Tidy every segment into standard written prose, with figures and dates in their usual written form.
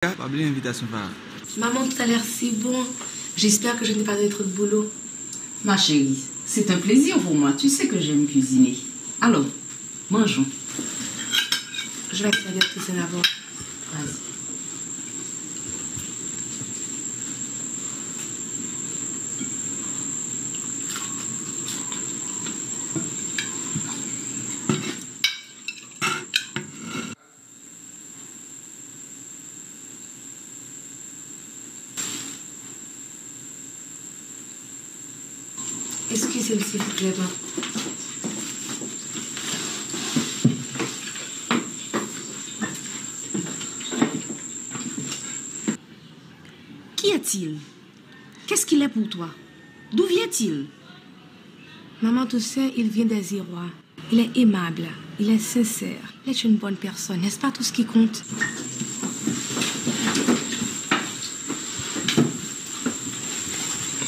Pas oublier l'invitation, Farah. Maman, tout a l'air si bon. J'espère que je n'ai pas donné trop de boulot. Ma chérie, c'est un plaisir pour moi. Tu sais que j'aime cuisiner. Alors, mangeons. Je vais te servir tout ça d'abord. Vas-y. Excusez-moi, s'il vous plaît. Qui est-il? Qu'est-ce qu'il est pour toi? D'où vient-il? Maman Toussaint, il vient des Irois. Il est aimable, il est sincère, il est une bonne personne. N'est-ce pas tout ce qui compte?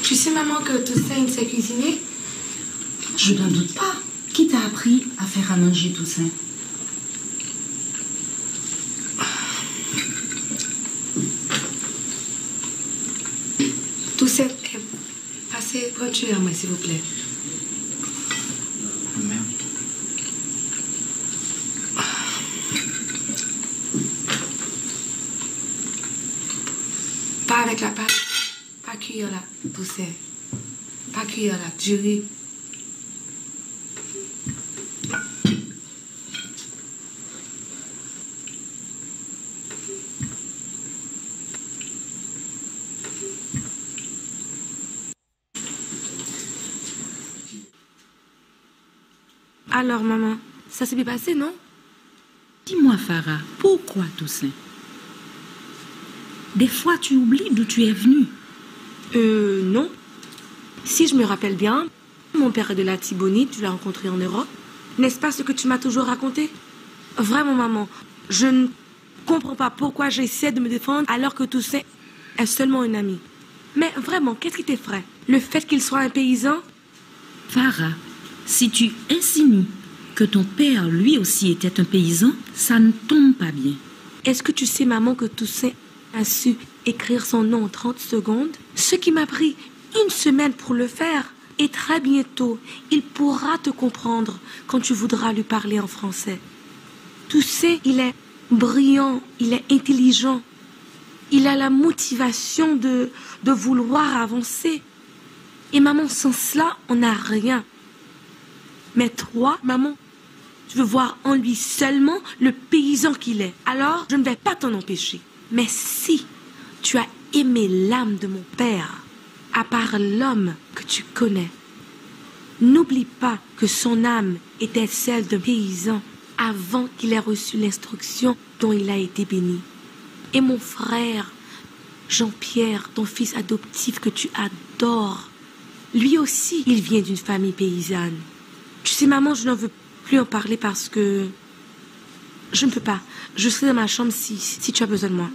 Tu sais, maman, que Toussaint, il sait cuisiner? Je n'en doute pas. Qui t'a appris à faire à manger, Toussaint? Toussaint, passez, prends-tu à moi, s'il vous plaît. Merde. Pas avec la pâte. Pas cuillère là, Toussaint. Pas cuillère là, du riz. Alors, maman, ça s'est bien passé, non? Dis-moi, Farah, pourquoi Toussaint? Des fois, tu oublies d'où tu es venu. Non. Si je me rappelle bien, mon père est de la Tibonite, tu l'as rencontré en Europe. N'est-ce pas ce que tu m'as toujours raconté? Vraiment, maman, je ne comprends pas pourquoi j'essaie de me défendre alors que Toussaint est seulement un ami. Mais vraiment, qu'est-ce qui t'effraie? Le fait qu'il soit un paysan? Farah, si tu insinues que ton père, lui aussi, était un paysan, ça ne tombe pas bien. Est-ce que tu sais, maman, que Toussaint a su écrire son nom en 30 secondes? Ce qui m'a pris une semaine pour le faire. Et très bientôt, il pourra te comprendre quand tu voudras lui parler en français. Toussaint, il est brillant, il est intelligent. Il a la motivation de vouloir avancer. Et maman, sans cela, on n'a rien. Mais toi, maman, tu veux voir en lui seulement le paysan qu'il est. Alors, je ne vais pas t'en empêcher. Mais si tu as aimé l'âme de mon père, à part l'homme que tu connais, n'oublie pas que son âme était celle d'un paysan avant qu'il ait reçu l'instruction dont il a été béni. Et mon frère, Jean-Pierre, ton fils adoptif que tu adores, lui aussi, il vient d'une famille paysanne. Tu sais, maman, je n'en veux plus en parler parce que je ne peux pas. Je serai dans ma chambre si tu as besoin de moi.